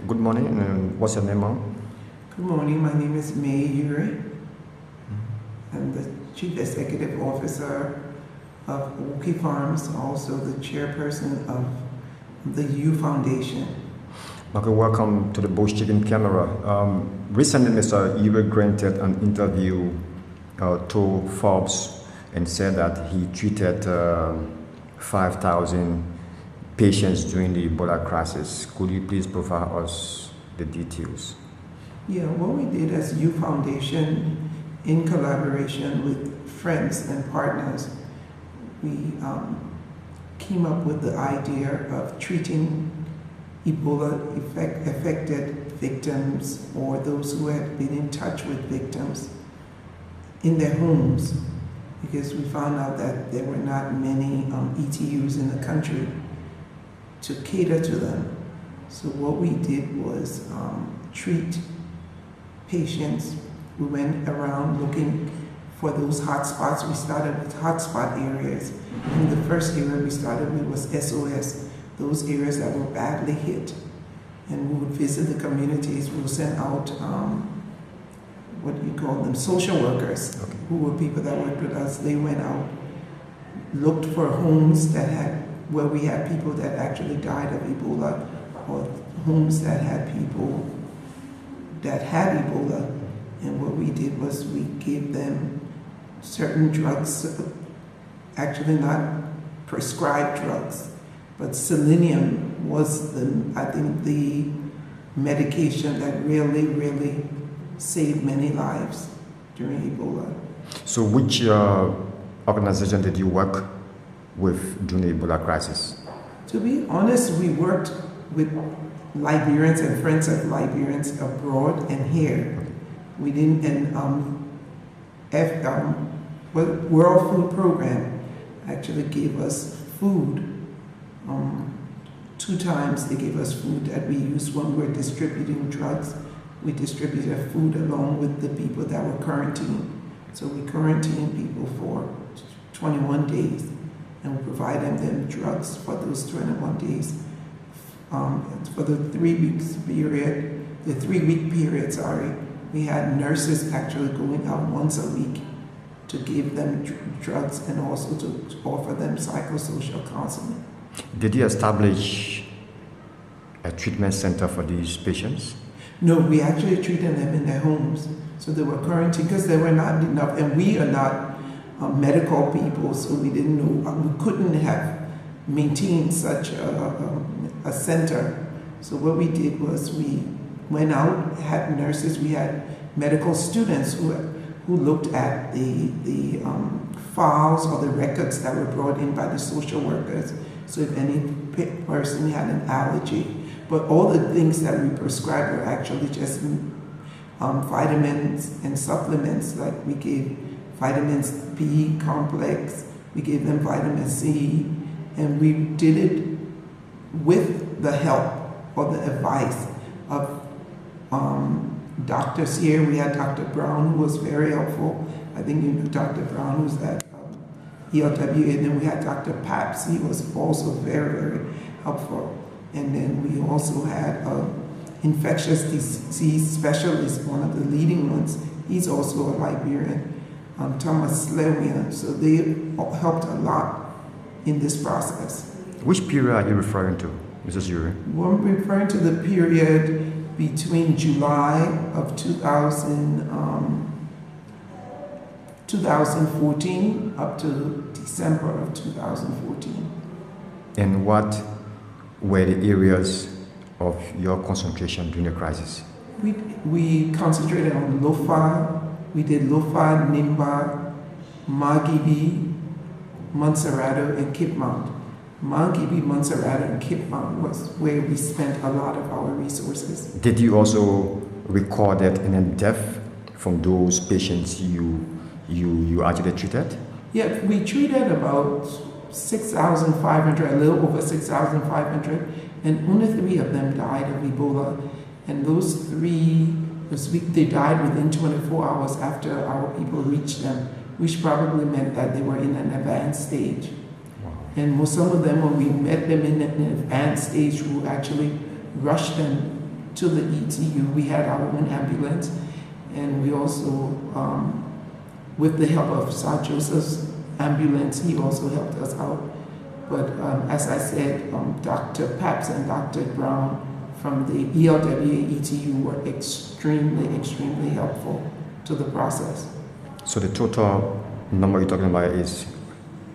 Good morning, and what's your name, ma'am? Good morning, my name is Benoni Urey. I'm the Chief Executive Officer of Woki Farms, also the chairperson of the U Foundation. Okay, welcome to the Bush Chicken Camera. Recently, Mr. Urey granted an interview to Forbes and said that he treated 5,000 patients during the Ebola crisis. Could you please provide us the details? Yeah, what we did as U Foundation, in collaboration with friends and partners, we came up with the idea of treating Ebola affected victims or those who had been in touch with victims in their homes, because we found out that there were not many ETUs in the country to cater to them. So what we did was treat patients. We went around looking for those hotspots. We started with hotspot areas. And the first area we started with was SOS, those areas that were badly hit. And we would visit the communities. We would send out, what do you call them, social workers, Okay. who were people that worked with us. They went out, looked for homes that had, where we had people that actually died of Ebola, or homes that had people that had Ebola. And what we did was we gave them certain drugs, actually not prescribed drugs, but selenium was I think the medication that really saved many lives during Ebola. So, which organization did you work with during the Ebola crisis? To be honest, we worked with Liberians and friends of Liberians abroad and here. We didn't, and World Food Program actually gave us food. 2 times they gave us food that we used when we were distributing drugs. We distributed food along with the people that were quarantined. So we quarantined people for 21 days and we provided them drugs for those 21 days. For the 3 weeks period, the 3-week period, we had nurses actually going out once a week to give them drugs and also to offer them psychosocial counseling. Did you establish a treatment center for these patients? No, we actually treated them in their homes. So they were quarantined because there were not enough, and we are not medical people, so we didn't know, we couldn't have maintained such a center. So what we did was we went out, had nurses, we had medical students who looked at the files or the records that were brought in by the social workers. So if any person had an allergy, but all the things that we prescribed were actually just vitamins and supplements. Like we gave vitamins B complex, we gave them vitamin C, and we did it with the help or the advice of doctors here. We had Dr. Brown, who was very helpful. I think you know Dr. Brown, who's at ELW, and then we had Dr. Paps. He was also very helpful. And then we also had infectious disease specialist, one of the leading ones. He's also a Liberian, Thomas Slewian. So they helped a lot in this process. Which period are you referring to, Mrs. Urey? We're referring to the period between July of 2014 up to December of 2014. And what were the areas of your concentration during the crisis? We concentrated on Lofa. We did Lofa, Nimba, Magibi, Montserrado, and Kipmount. Magibi, Montserrado, and Kipmount was where we spent a lot of our resources. Did you also record any death from those patients you actually treated? Yeah, we treated about 6,500, a little over 6,500, and only 3 of them died of Ebola. And those 3, they died within 24 hours after our people reached them, which probably meant that they were in an advanced stage. Wow. And some of them, when we met them in an advanced stage, we actually rushed them to the ETU. We had our own ambulance, and we also, with the help of St. Joseph's ambulance, he also helped us out. But as I said, Dr. Paps and Dr. Brown from the ELWA ETU were extremely helpful to the process. So the total number you're talking about is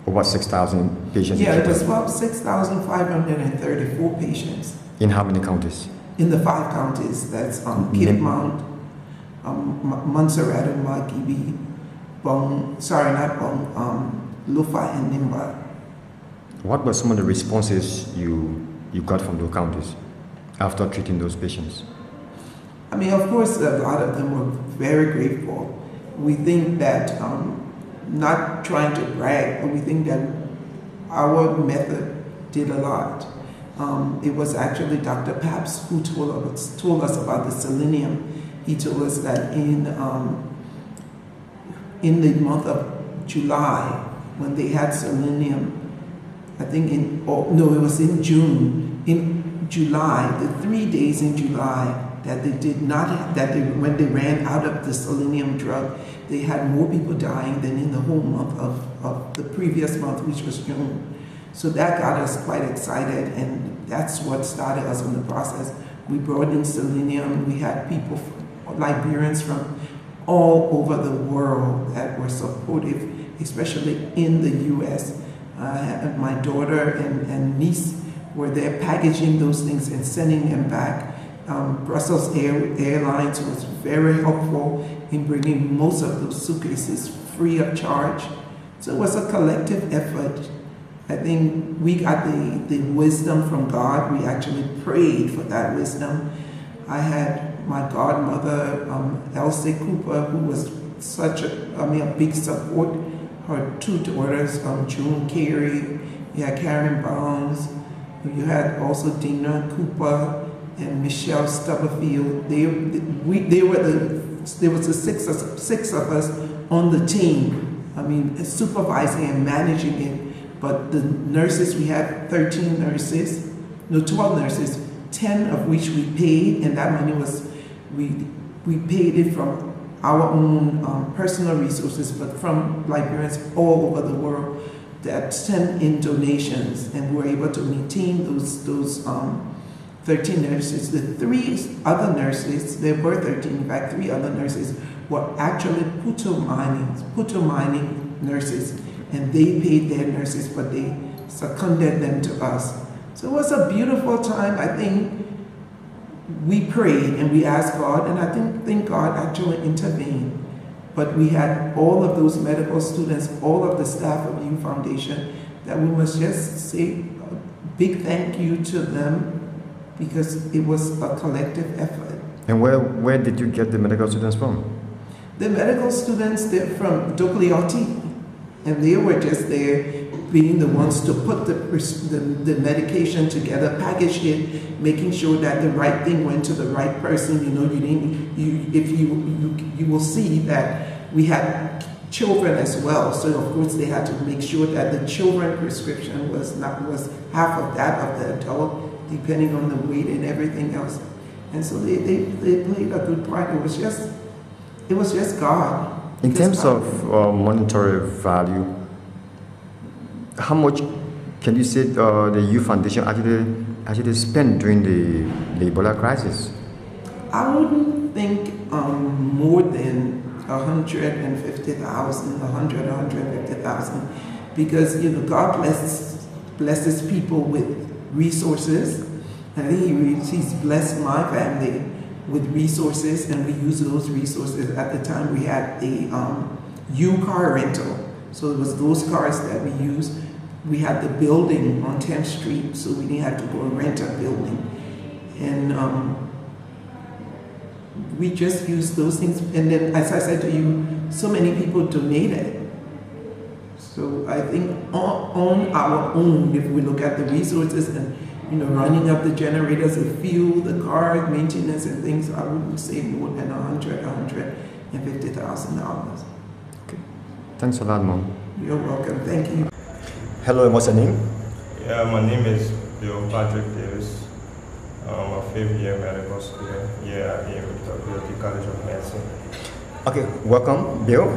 over 6,000 patients? Yeah, it was about 6,534 patients. In how many counties? In the 5 counties. That's Cape Mount, Montserrat and Margibi, Lufa and Nimba. What were some of the responses you got from those counties after treating those patients? I mean, of course, a lot of them were very grateful. We think that, not trying to brag, but we think that our method did a lot. It was actually Dr. Paps who told us about the selenium. He told us that in the month of July, when they had selenium, I think it was in June. In July, the 3 days in July that they did not have, when they ran out of the selenium drug, they had more people dying than in the whole month of the previous month, which was June. So that got us quite excited, and that's what started us on the process. We brought in selenium. We had people, Liberians from all over the world that were supportive, especially in the U.S. My daughter and niece were there packaging those things and sending them back. Brussels Airlines was very helpful in bringing most of those suitcases free of charge. So it was a collective effort. I think we got the wisdom from God. We actually prayed for that wisdom. I had my godmother, Elsie Cooper, who was such a big support. Her 2 daughters, June Carey, you had Karen Bounds, you had also Dina Cooper and Michelle Stubblefield. There was the six of us on the team. I mean, supervising and managing it. But the nurses, we had 12 nurses, 10 of which we paid, and that money was, we paid it from our own personal resources, but from Liberians all over the world that sent in donations, and we were able to maintain those 13 nurses. The 3 other nurses, there were 13, in fact, 3 other nurses were actually Puto mining nurses, and they paid their nurses, but they seconded them to us. So it was a beautiful time. I think we prayed and we asked God, and I think God actually intervened. But we had all of those medical students, all of the staff of U Foundation, that we must just say a big thank you to them, because it was a collective effort. And where did you get the medical students from? The medical students, they're from Dokliotti, and they were just there being the ones to put the medication together, package it, making sure that the right thing went to the right person. You will see that we had children as well. So of course they had to make sure that the children prescription was half of that of the adult, depending on the weight and everything else. And so they played a good part. It was just God. In terms of monetary value, how much can you say the U Foundation actually spent during the Ebola crisis? I wouldn't think more than 150,000, because God blesses people with resources. I think He's blessed my family with resources, and we use those resources. At the time, we had a car rental, so it was those cars that we used. We had the building on 10th Street, so we didn't have to go and rent a building, and we just used those things. And then, as I said to you, so many people donated. So I think on our own, if we look at the resources and running up the generators, the fuel, the car maintenance and things, I wouldn't say more than $150,000. Okay, thanks a lot, Mom. You're welcome. Thank you. Hello, what's your name? Yeah, my name is Bill Patrick Davis. I'm a 5th year medical student here at the University College of Medicine. Okay, welcome, Bill.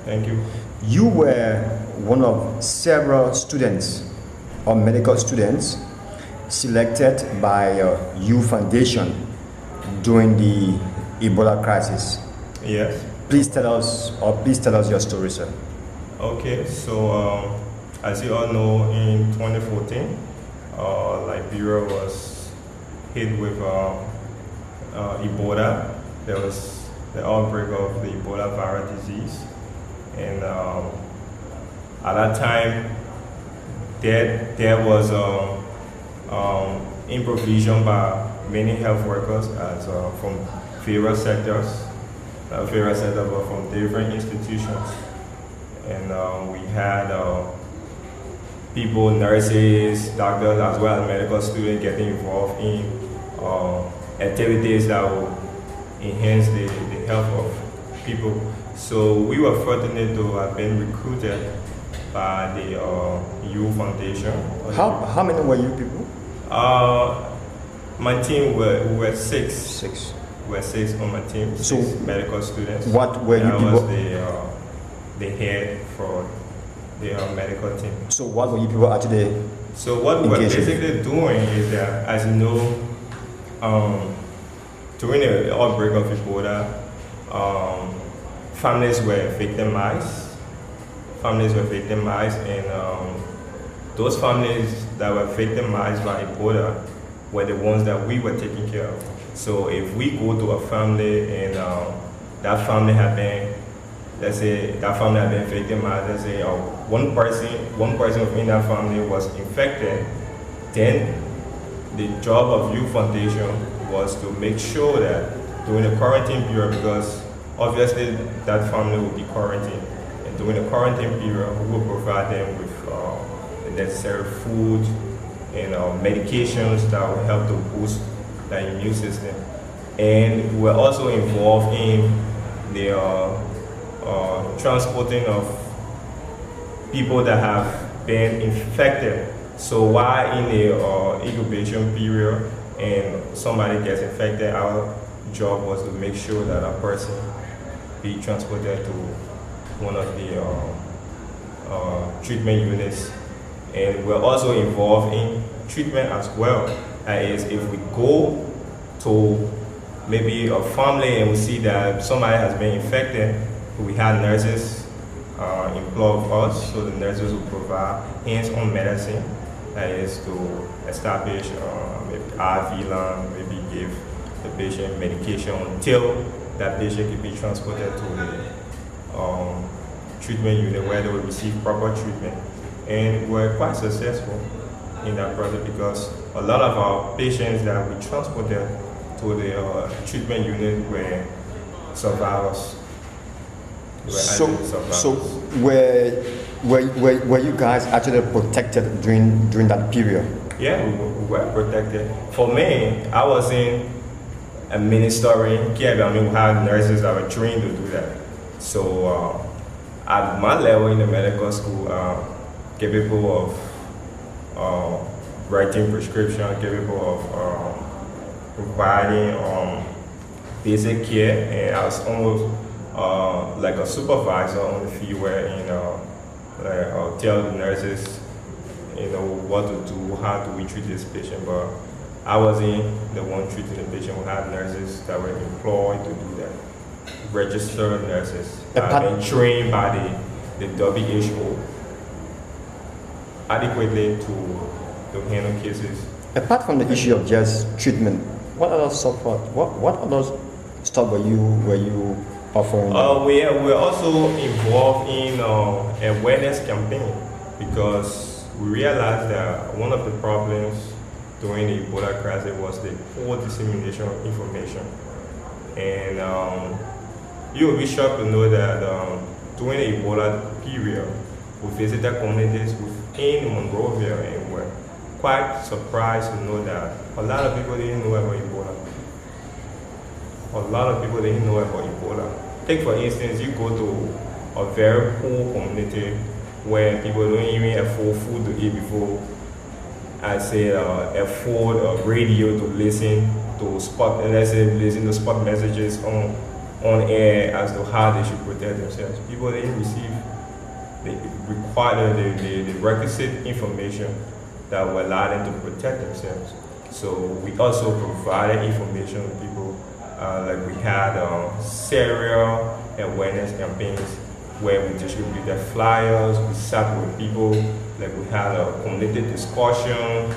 Thank you. You were one of several students or medical students selected by U Foundation during the Ebola crisis. Yes. Please tell us your story, sir. Okay, so as you all know, in 2014, Liberia was hit with Ebola. There was the outbreak of the Ebola viral disease, and at that time, there was improvisation by many health workers from various sectors, but from different institutions, and we had people, nurses, doctors, as well as medical students getting involved in activities that will enhance the health of people. So we were fortunate to have been recruited by the U Foundation. How many were you people? My team were six. Six. We were six on my team, So six medical students. What were you I people? was the head for the medical team. So what were you people actually? So what we were engaged in? basically doing is that, as you know, during the outbreak of Ebola, families were victimized. And those families that were victimized by Ebola were the ones that we were taking care of. So if we go to a family and that family had been, let's say that family had been victimized, let's say one person within that family was infected, then the job of U Foundation was to make sure that during the quarantine period, because obviously that family will be quarantined, and during the quarantine period, we will provide them with the necessary food and medications that will help to boost the immune system. And we're also involved in the transporting of people that have been infected. So while in the incubation period and somebody gets infected, our job was to make sure that a person be transported to one of the treatment units. And we're also involved in treatment as well. That is, if we go to maybe a family and we see that somebody has been infected, we have nurses employed with us, so the nurses will provide hands-on medicine, that is to establish maybe IV line, maybe give the patient medication until that patient can be transported to the treatment unit where they will receive proper treatment. And we're quite successful in that process because a lot of our patients that we transported to the treatment unit were survivors. So were you guys actually protected during that period? Yeah, we were protected. For me, I was in administering care. I mean, we had nurses that were trained to do that. So at my level in the medical school, capable of writing prescription, capable of providing basic care, and I was almost like a supervisor on the field where I'll tell the nurses what to do, how do we treat this patient, but I wasn't the one treating the patient. We had nurses that were employed to do that, registered nurses that have been trained by the WHO adequately to handle cases. Apart from the issue of just treatment, what other support, what other stuff were you offering? We're also involved in awareness campaign because we realized that one of the problems during the Ebola crisis was the poor dissemination of information. And you will be shocked to know that during the Ebola period, we visited communities within Monrovia and were quite surprised to know that a lot of people didn't know about Ebola. Take for instance, you go to a very poor community where people don't even have full food to eat before I say afford a radio to listen to spot, let's say listen to spot messages on air as to how they should protect themselves. People didn't receive the requisite information that will allow them to protect themselves. So we also provided information to people, like we had serial awareness campaigns where we distributed flyers, we sat with people, like we had a community discussion,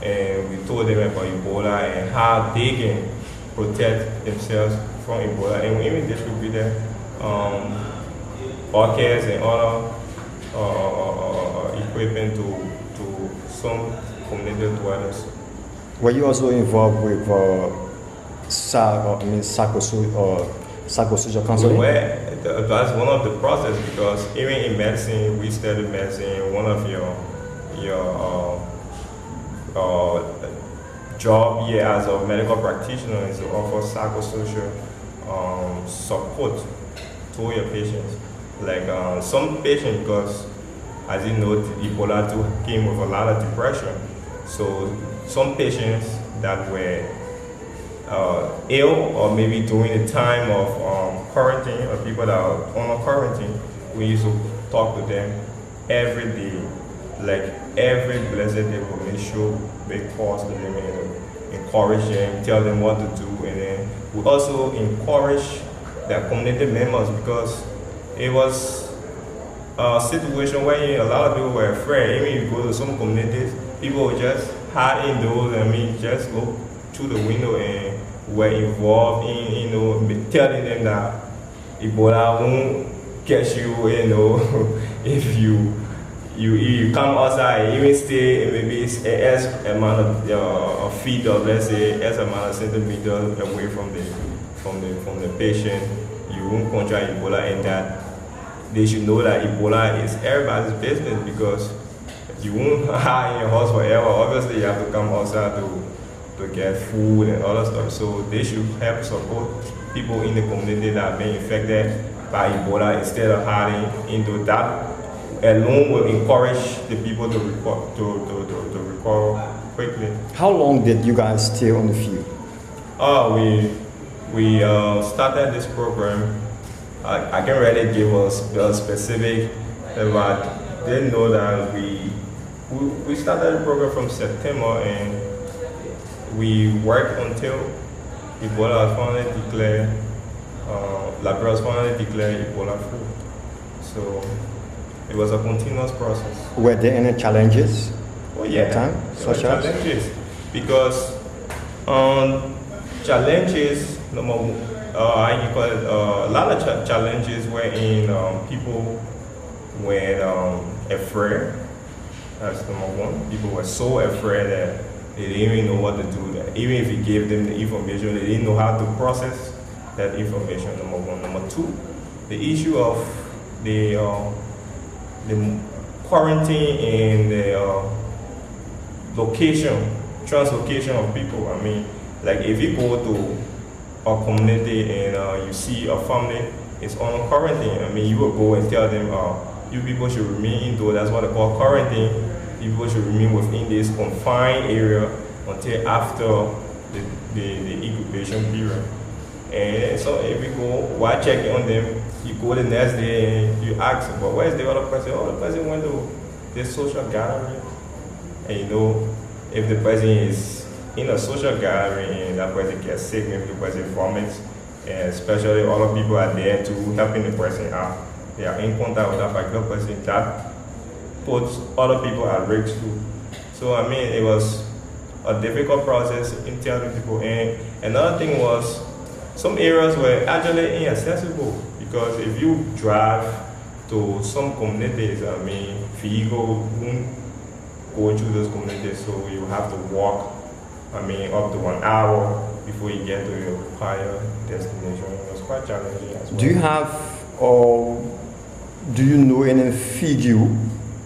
and we told them about Ebola and how they can protect themselves from Ebola, and we even distributed orchids and other equipment to some community dwellers. Were you also involved with psychosocial counseling? Well, that's one of the process, because even in medicine, we study medicine. One of your job here as a medical practitioner is to offer psychosocial support to your patients. Like some patients, because as you know, Ebola too came with a lot of depression. So some patients that were ill, or maybe during the time of quarantine, or people that are on quarantine, we used to talk to them every day, like every blessed day. We make sure we calls to them and encourage them, tell them what to do, and then we also encourage their community members, because it was a situation where a lot of people were afraid. Even if you go to some communities, people would just hide indoors, just look through the window, and were involved in, telling them that Ebola won't catch you, if you come outside, even stay maybe X amount of feet, or let's say X amount of centimeters away from the patient, you won't contract Ebola, and that they should know that Ebola is everybody's business, because you won't hide in your house forever. Obviously, you have to come outside to get food and other stuff. So they should help support people in the community that are being infected by Ebola, instead of hiding into that. Alone will encourage the people to recover quickly. How long did you guys stay on the field? We started this program. I can't really give us a specific, but they know that we started the program from September, and we worked until Ebola was finally declared, Liberia was finally declared Ebola free. So it was a continuous process. Were there any challenges? Oh yeah, at time, such as challenges, because challenges, number one, a lot of challenges were in people were afraid. That's number one. People were so afraid that they didn't even know what to do. That even if you gave them the information, they didn't know how to process that information. Number one. Number two, the issue of the quarantine and the translocation of people. I mean, like if you go to a community and you see a family is on quarantine, I mean, you will go and tell them, you people should remain indoors. That's what they call quarantine. People should remain within this confined area until after the incubation period. And so if you go, while checking on them, you go the next day and you ask, but where's the other person? Oh, the person went to this social gathering. And if the person is in a social gathering and that person gets sick, maybe the person vomits, and especially all the people are there to helping the person out. They are in contact with that particular person. That puts other people at risk too. So I mean, it was a difficult process in telling people. And another thing was, some areas were actually inaccessible, because if you drive to some communities, I mean, vehicle won't go into those communities, so you have to walk, I mean, up to 1 hour before you get to your required destination. It was quite challenging as well. Do you have, or do you know any figure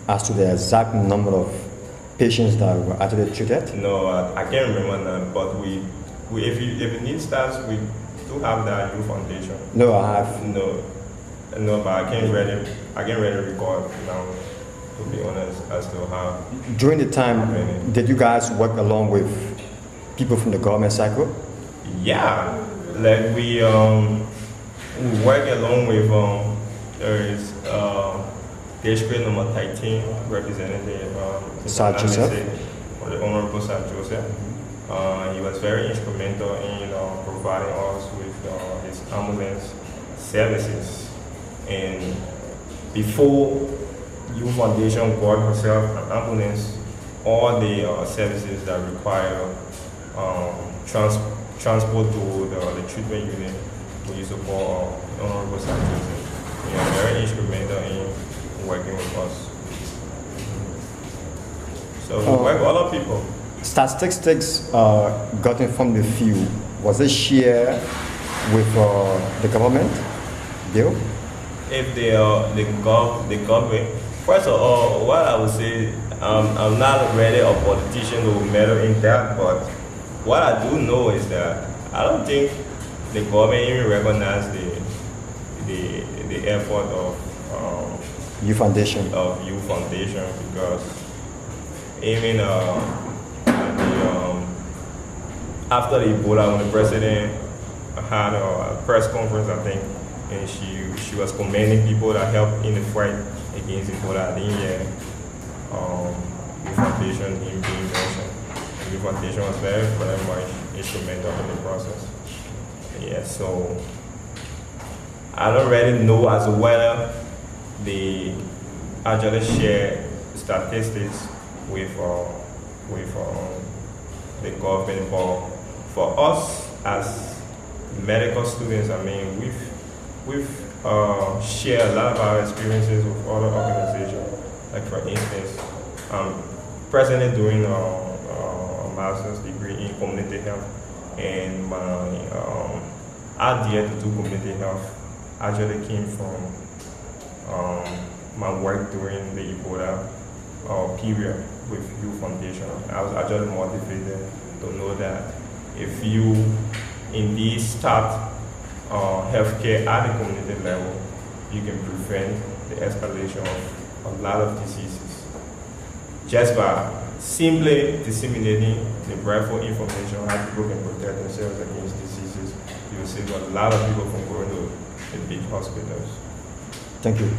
as to the exact number of patients that were actually treated? No, I can't remember that, but if you need stats, we do have that youth foundation. No, I have. No, but I can't really recall now. to be honest, as to how. During the time, did you guys work along with people from the government cycle? Yeah, like we work along with there is district number 13 representative Sir Joseph. or the Honorable Sir Joseph. He was very instrumental in providing us with his ambulance services. And before U Foundation got herself an ambulance, all the services that require transport to the treatment unit, we used to call Honorable Sir Joseph. He was very instrumental in working with us. So we work with other people. Statistics gotten from the field, was it shared with the government, Bill? If the government, first of all, what I would say, I'm not really a politician who will meddle in that, but what I do know is that I don't think the government even recognize the effort of U Foundation. Because even after the Ebola, when the president had a press conference, I think, and she was commending people that helped in the fight against Ebola. I didn't hear U Foundation being mentioned. U Foundation was very much instrumental in the process. Yeah, so I don't really know as to whether they actually share statistics with the government, but for us as medical students, I mean, we've shared a lot of our experiences with other organizations. Like for instance, I'm presently doing a master's degree in community health, and my idea to do community health actually came from my work during the Ebola period with U Foundation. I was actually motivated to know that if you indeed start healthcare at the community level, you can prevent the escalation of a lot of diseases. Just by simply disseminating the rightful information on how people can protect themselves against diseases, you will save a lot of people from going to the big hospitals. Thank you.